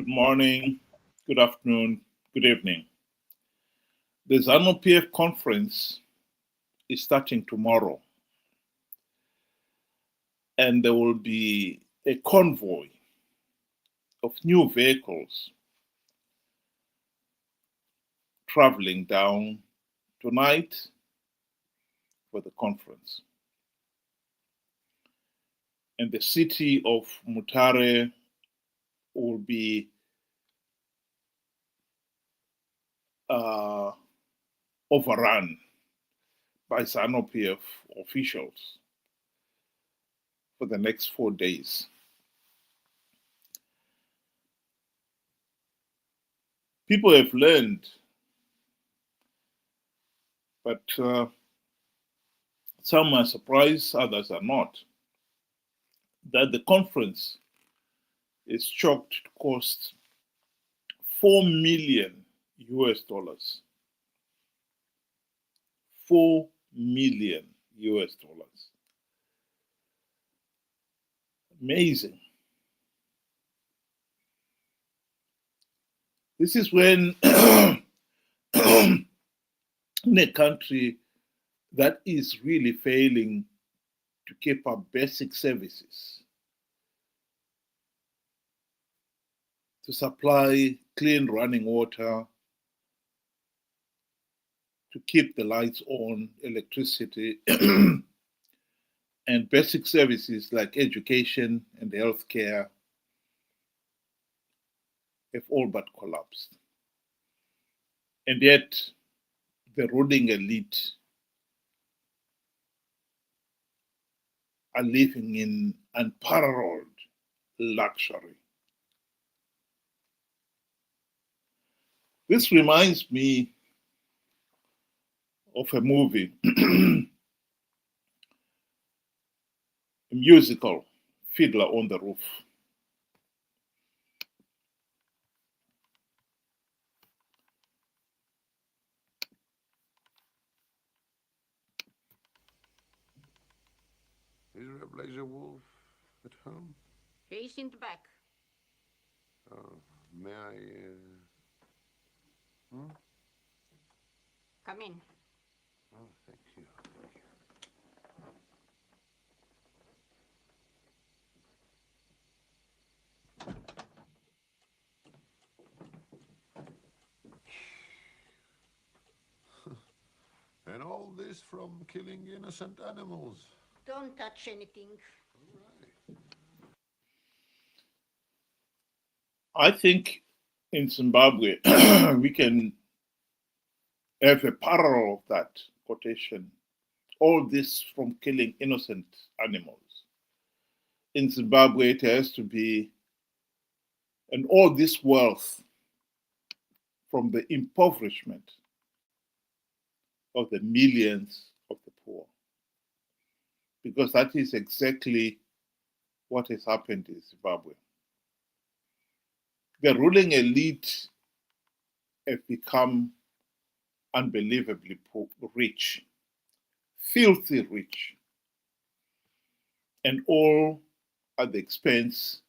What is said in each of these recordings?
Good morning, good afternoon, good evening. The Zanu-PF conference is starting tomorrow, and there will be a convoy of new vehicles traveling down tonight for the conference. And the city of Mutare will be overrun by Zanu-PF officials for the next 4 days. People have learned, but some are surprised, others are not, that the conference is chalked to cost $4 million. $4 million. Amazing. This is when in a country that is really failing to keep up basic services, to supply clean running water, to keep the lights on, electricity, and basic services like education and healthcare have all but collapsed. And yet, the ruling elite are living in unparalleled luxury. This reminds me of a movie, a musical, Fiddler on the Roof. Is Reblazer Wolf at home? He's in the back. May I, Come in. Oh, thank you. And all this from killing innocent animals. Don't touch anything. I think in Zimbabwe, we can have a parallel of that quotation. All this from killing innocent animals. In Zimbabwe, it has to be, and all this wealth from the impoverishment of the millions of the poor. Because that is exactly what has happened in Zimbabwe. The ruling elite have become unbelievably rich, filthy rich, and all at the expense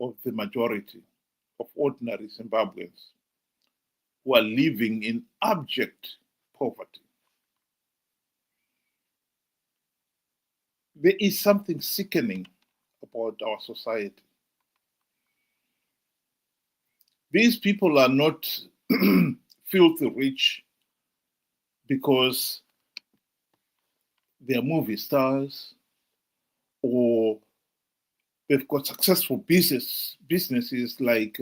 of the majority of ordinary Zimbabweans who are living in abject poverty. There is something sickening about our society. These people are not filthy rich because they're movie stars or they've got successful businesses like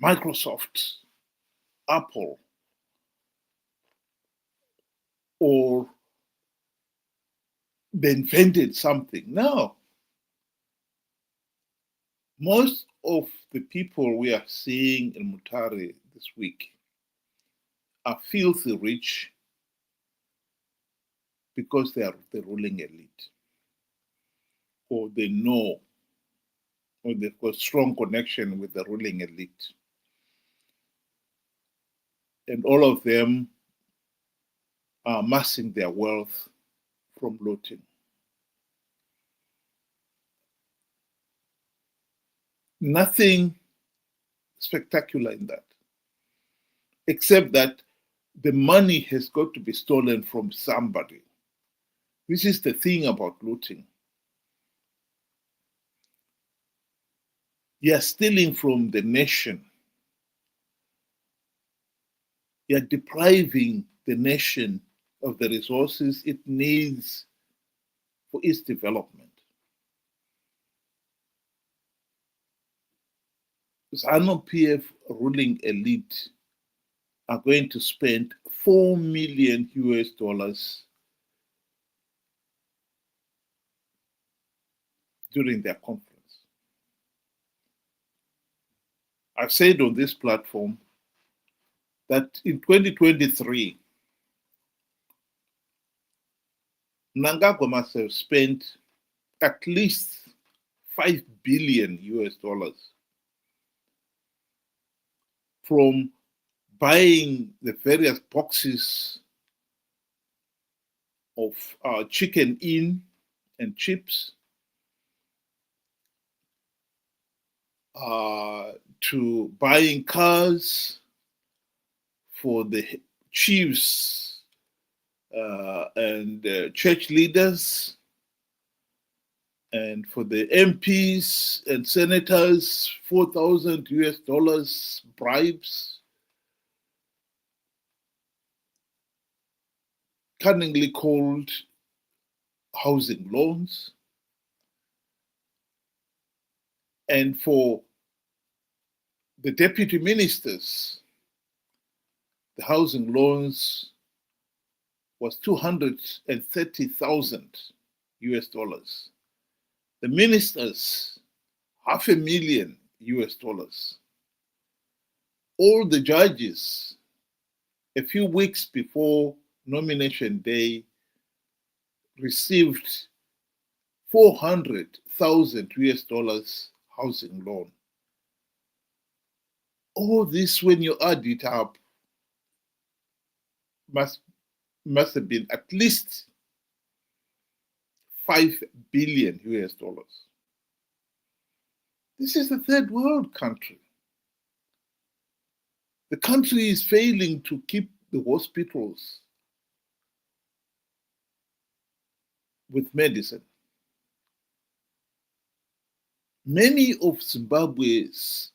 Microsoft, Apple, or they invented something. No. Most of the people we are seeing in Mutare this week are filthy rich because they are the ruling elite, or they know, or they've got strong connection with the ruling elite. And all of them are amassing their wealth from looting. Nothing spectacular in that, except that the money has got to be stolen from somebody. This is the thing about looting. You are stealing from the nation. You are depriving the nation of the resources it needs for its development. Zanu-PF ruling elite are going to spend $4 million during their conference. I've said on this platform that in 2023, Mnangagwa must have spent at least $5 billion from buying the various boxes of chicken in and chips to buying cars for the chiefs and church leaders, and for the MPs and senators, $4,000 bribes, cunningly called housing loans. And for the deputy ministers, the housing loans was $230,000. The ministers, $500,000. All the judges, a few weeks before nomination day, received $400,000 housing loan. All this, when you add it up, must have been at least $5 billion. This is a third world country. The country is failing to keep the hospitals with medicine. Many of Zimbabwe's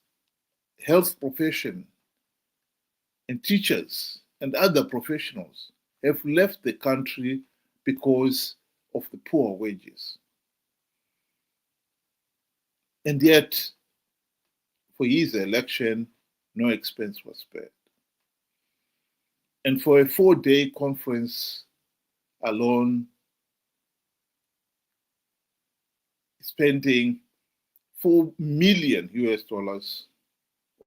health profession and teachers and other professionals have left the country because of the poor wages. And yet, for his election, no expense was spared. And for a 4-day conference alone, spending $4 million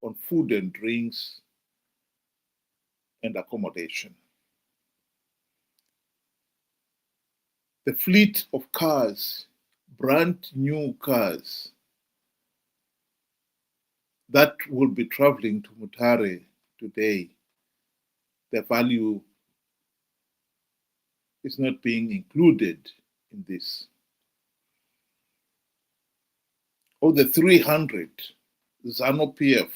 on food and drinks and accommodation. The fleet of cars, brand new cars, that will be traveling to Mutare today, the value is not being included in this. Of the 300 Zanu-PF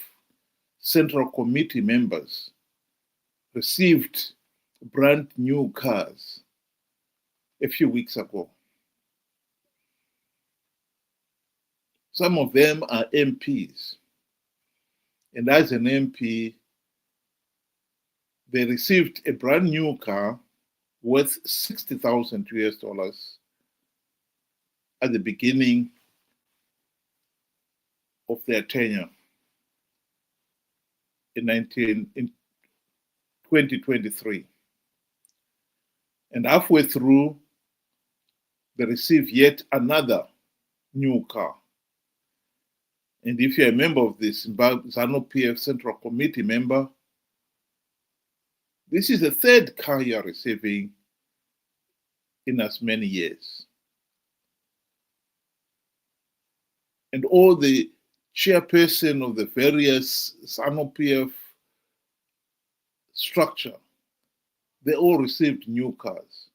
Central Committee members received brand new cars a few weeks ago. Some of them are MPs. And as an MP, they received a brand new car worth $60,000 at the beginning of their tenure in 2023. And halfway through, they received yet another new car. And if you're a member of this Zanu-PF Central Committee member, this is the third car you're receiving in as many years. And all the chairperson of the various Zanu-PF structure, they all received new cars.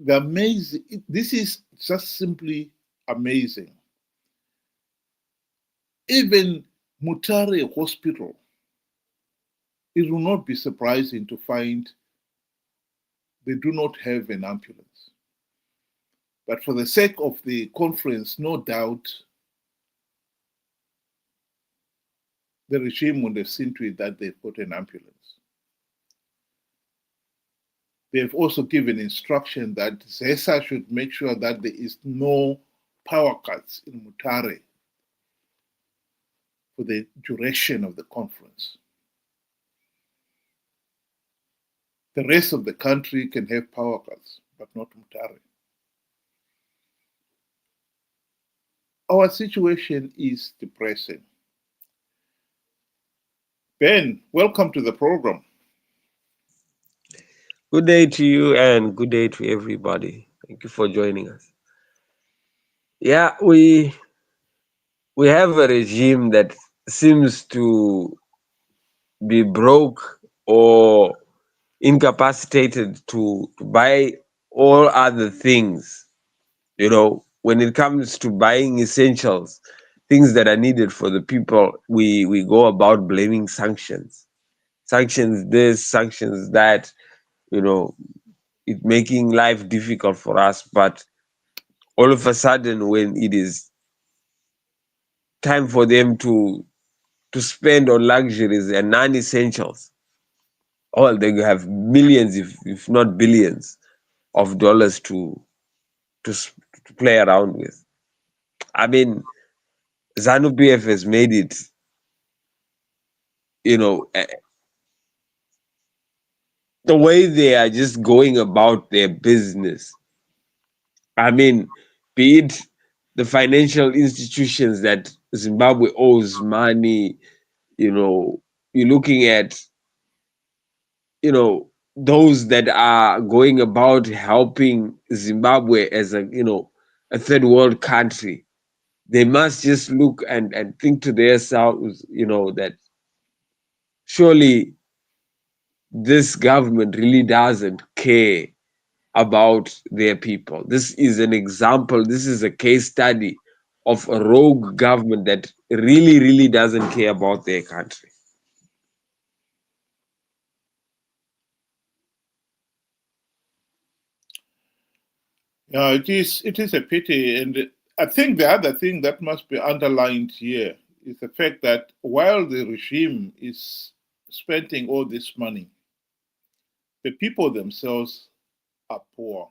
The amazing, this is just simply amazing. Even Mutare Hospital, it will not be surprising to find they do not have an ambulance. But for the sake of the conference, no doubt the regime would have seen to it that they've got an ambulance. They've also given instruction that ZESA should make sure that there is no power cuts in Mutare for the duration of the conference. The rest of the country can have power cuts, but not Mutare. Our situation is depressing. Ben, welcome to the program. Good day to you and good day to everybody. Thank you for joining us. Yeah, we have a regime that seems to be broke or incapacitated to buy all other things. You know, when it comes to buying essentials, things that are needed for the people, we go about blaming sanctions. Sanctions this, sanctions that, you know, it making life difficult for us. But all of a sudden, when it is time for them to spend on luxuries and non-essentials, they have millions, if not billions, of dollars to play around with. I mean, Zanu-PF has made it, you know, the way they are just going about their business. I mean, be it the financial institutions that Zimbabwe owes money, you know, you're looking at, you know, those that are going about helping Zimbabwe as a, you know, a third world country. They must just look and think to themselves, you know, that surely this government really doesn't care about their people. This is an example, this is a case study of a rogue government that really, really doesn't care about their country. Yeah, it is a pity. And I think the other thing that must be underlined here is the fact that while the regime is spending all this money, the people themselves are poor.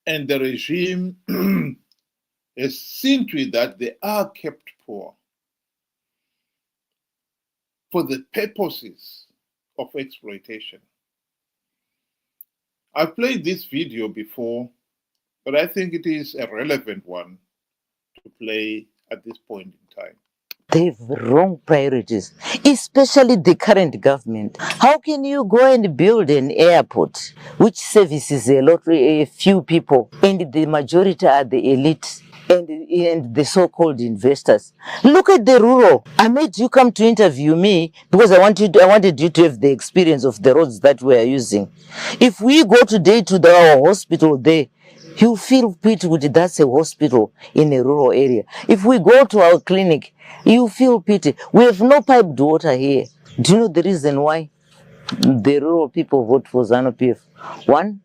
And the regime has seen to it that they are kept poor for the purposes of exploitation. I've played this video before, but I think it is a relevant one to play at this point in time. They have wrong priorities, especially the current government. How can you go and build an airport which services a few people, and the majority are the elite and the so-called investors? Look at the rural. I made you come to interview me because I wanted you to have the experience of the roads that we are using. If we go today to our hospital there, you feel pity with that's a hospital in a rural area. If we go to our clinic, you feel pity. We have no piped water here. Do you know the reason why the rural people vote for Zanu-PF? One,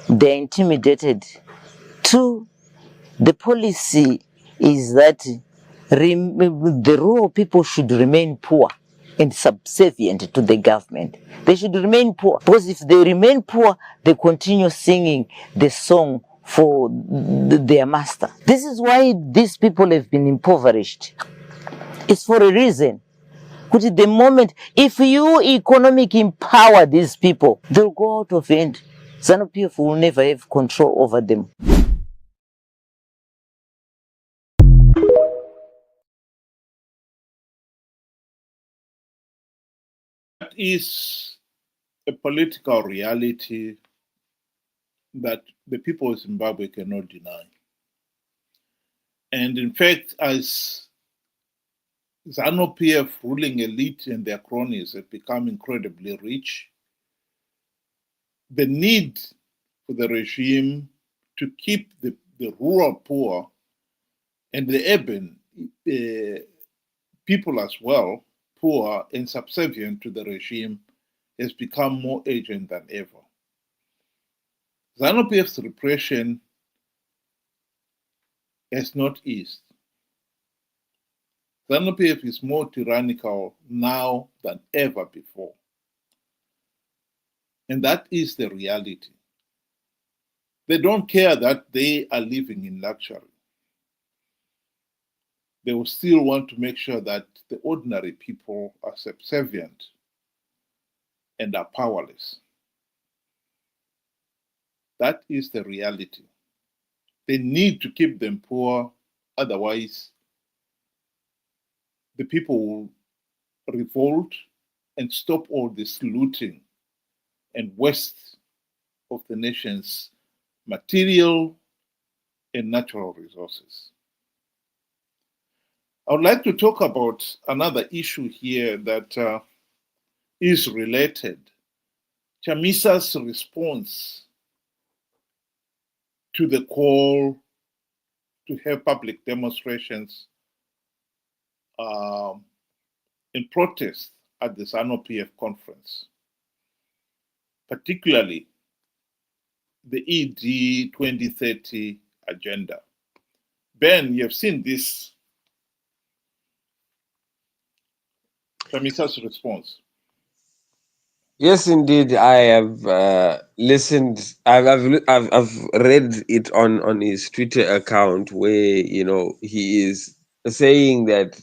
they're intimidated. Two, the policy is that the rural people should remain poor and subservient to the government. They should remain poor, because if they remain poor, they continue singing the song for their master. This is why these people have been impoverished. It's for a reason. Because at the moment, if you economic empower these people, they'll go out of hand. Zanu-PF will never have control over them. That is a political reality that the people of Zimbabwe cannot deny. And in fact, as Zanu-PF ruling elite and their cronies have become incredibly rich, the need for the regime to keep the the rural poor and the urban people as well, poor and subservient to the regime, has become more urgent than ever. Zanu-PF's repression has not eased. Zanu-PF is more tyrannical now than ever before. And that is the reality. They don't care that they are living in luxury. They will still want to make sure that the ordinary people are subservient and are powerless. That is the reality. They need to keep them poor, otherwise the people will revolt and stop all this looting and waste of the nation's material and natural resources. I would like to talk about another issue here that is related. Chamisa's response to the call to have public demonstrations in protest at the Zanu-PF conference, particularly the ED 2030 agenda. Ben, you have seen this. Chamisa's response. Yes, indeed, I have listened. I've read it on his Twitter account where he is saying that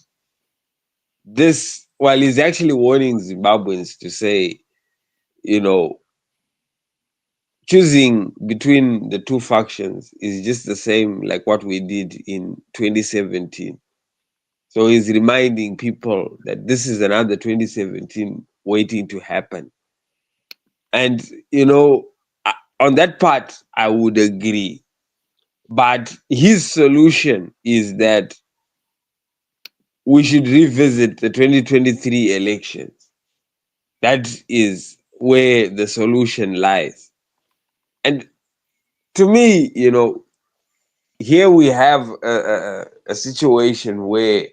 this, while he's actually warning Zimbabweans to say, choosing between the two factions is just the same like what we did in 2017. So he's reminding people that this is another 2017 waiting to happen. And, on that part, I would agree. But his solution is that we should revisit the 2023 elections. That is where the solution lies. And to me, here we have a situation where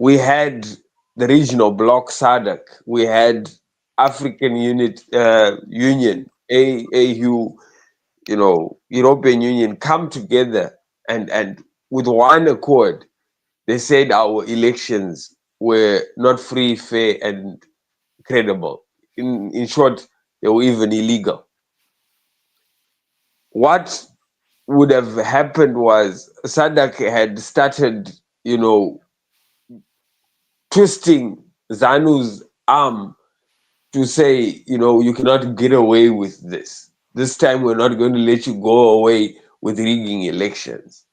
we had the regional bloc SADC, we had African Union, AU, European Union come together and with one accord, they said our elections were not free, fair, and credible. In short, they were even illegal. What would have happened was SADC had started, twisting Zanu's arm to say, you cannot get away with this. This time we're not going to let you go away with rigging elections.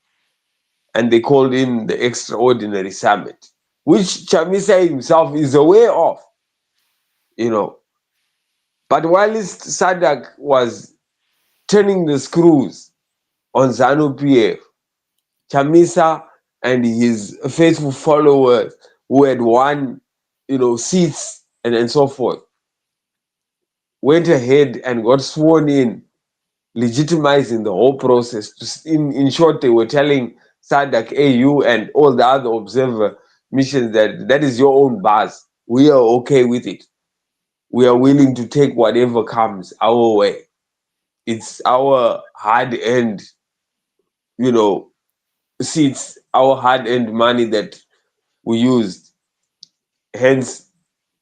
And they called in the extraordinary summit, which Chamisa himself is aware of, But whilst SADC was turning the screws on Zanu-PF, Chamisa and his faithful followers who had won, seats and so forth, went ahead and got sworn in, legitimizing the whole process. In short, they were telling SADC, AU, and all the other observer missions that is your own buzz. We are okay with it. We are willing to take whatever comes our way. It's our hard-earned, seats, our hard-earned money that we used, hence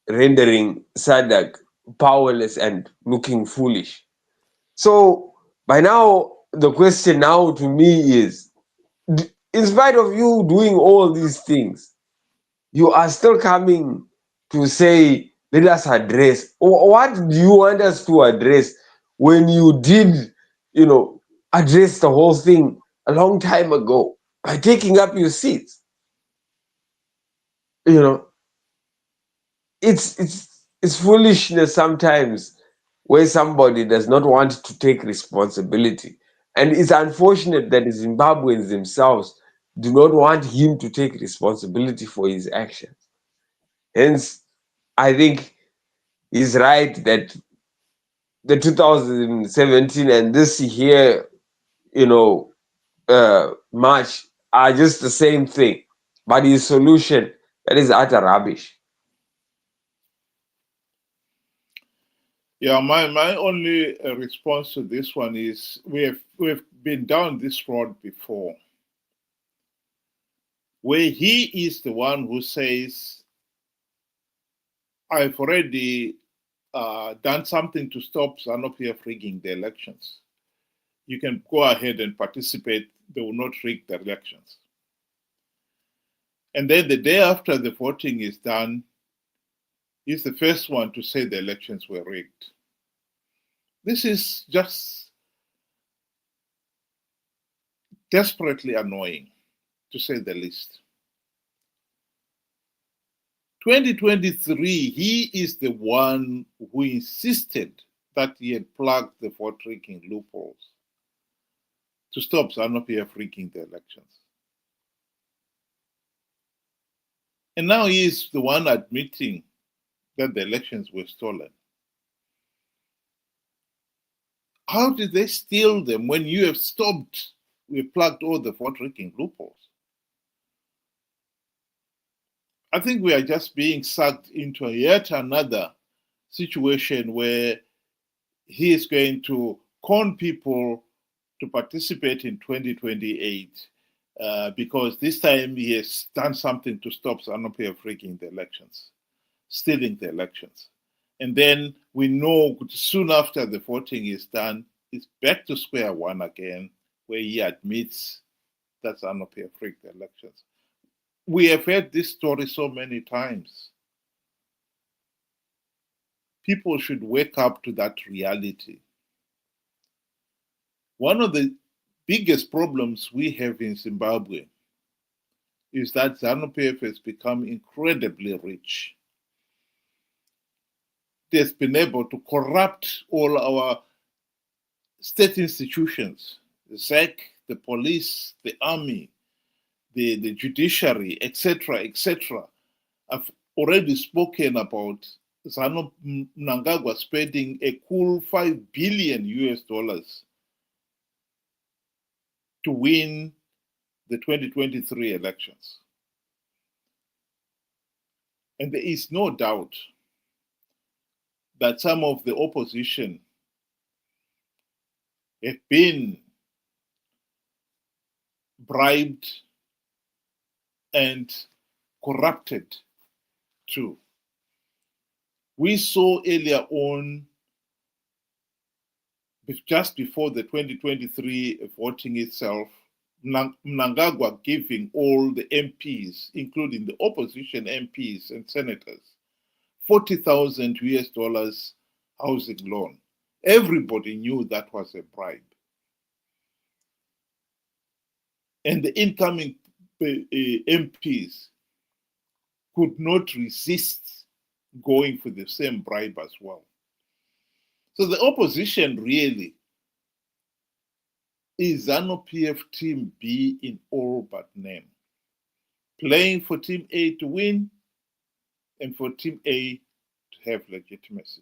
rendering SADC powerless and looking foolish. So by now, the question now to me is, in spite of you doing all these things, you are still coming to say, let us address. What do you want us to address when you did, address the whole thing a long time ago by taking up your seats? It's foolishness sometimes where somebody does not want to take responsibility. And it's unfortunate that the Zimbabweans themselves do not want him to take responsibility for his actions. Hence, I think he's right that the 2017 and this year, march are just the same thing, but his solution, that is utter rubbish. Yeah, my only response to this one is we've been down this road before, where he is the one who says, I've already done something to stop Zanu-PF rigging the elections. You can go ahead and participate. They will not rig the elections. And then the day after the voting is done, he's the first one to say the elections were rigged. This is just desperately annoying, to say the least. 2023, he is the one who insisted that he had plugged the vote rigging loopholes to stop Zanu-PF rigging the elections. And now he is the one admitting that the elections were stolen. How did they steal them when you have stopped, we plugged all the vote rigging loopholes? I think we are just being sucked into yet another situation where he is going to con people to participate in 2028 because this time he has done something to stop Zanu-PF rigging the elections, stealing the elections. And then we know soon after the voting is done, it's back to square one again, where he admits that Zanu-PF rigged the elections. We have heard this story so many times. People should wake up to that reality. One of the biggest problems we have in Zimbabwe is that Zanu-PF has become incredibly rich. It has been able to corrupt all our state institutions, the ZEC, the police, the army, the judiciary, etc., etc. I've already spoken about Zanu Mnangagwa spending a cool $5 billion to win the 2023 elections. And there is no doubt that some of the opposition have been bribed and corrupted too. We saw earlier on, just before the 2023 voting itself, Mnangagwa giving all the MPs, including the opposition MPs and senators, $40,000 housing loan. Everybody knew that was a bribe. And the incoming MPs could not resist going for the same bribe as well. So the opposition really is Zanu-PF Team B in all but name, playing for Team A to win and for Team A to have legitimacy.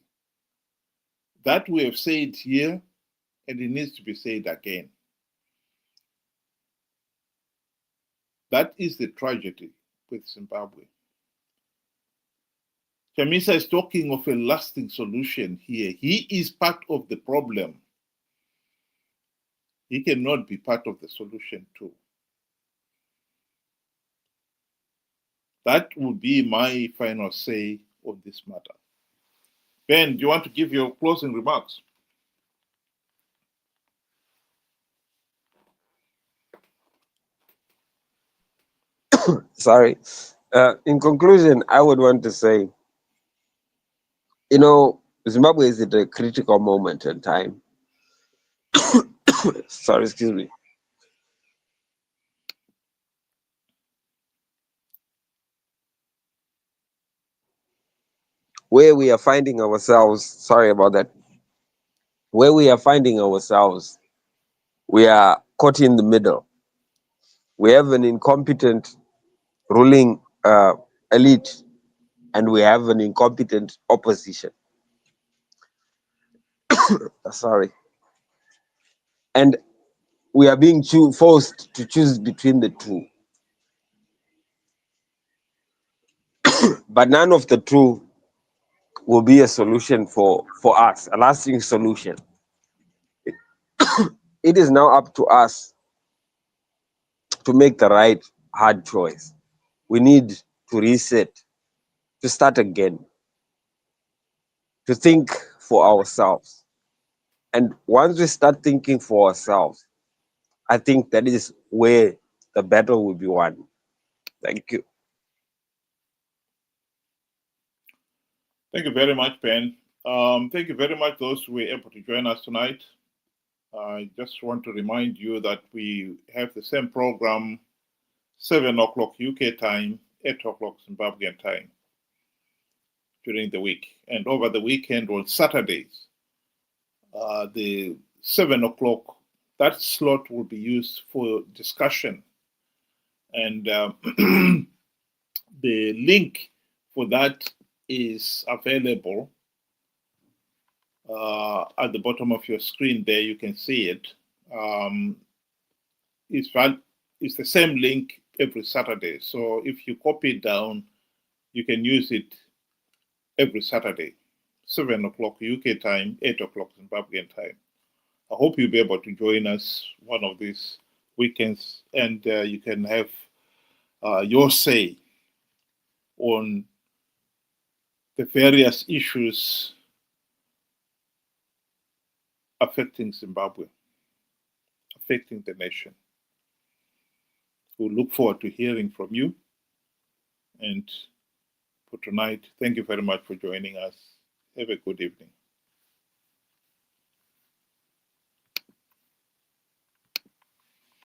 That we have said here, and it needs to be said again. That is the tragedy with Zimbabwe. Chamisa is talking of a lasting solution here. He is part of the problem. He cannot be part of the solution too. That would be my final say on this matter. Ben, do you want to give your closing remarks? Sorry. In conclusion, I would want to say, Zimbabwe is at a critical moment in time. Sorry, excuse me. Where we are finding ourselves, sorry about that. Where we are finding ourselves, we are caught in the middle. We have an incompetent ruling elite, and we have an incompetent opposition. Sorry. And we are being forced to choose between the two. But none of the two will be a solution for us, a lasting solution. It is now up to us to make the right hard choice. We need to reset, to start again, to think for ourselves. And once we start thinking for ourselves, I think that is where the battle will be won. Thank you. Thank you very much, Ben. Thank you very much those who were able to join us tonight. I just want to remind you that we have the same program, 7 o'clock UK time, 8 o'clock Zimbabwean time during the week. And over the weekend on Saturdays, the 7 o'clock, that slot will be used for discussion. And the link for that is available at the bottom of your screen there. You can see it. It's the same link every Saturday. So if you copy it down, you can use it every Saturday, 7 o'clock UK time, 8 o'clock Zimbabwean time. I hope you'll be able to join us one of these weekends, and you can have your say on the various issues affecting Zimbabwe, affecting the nation. We'll look forward to hearing from you. And for tonight, thank you very much for joining us. Have a good evening.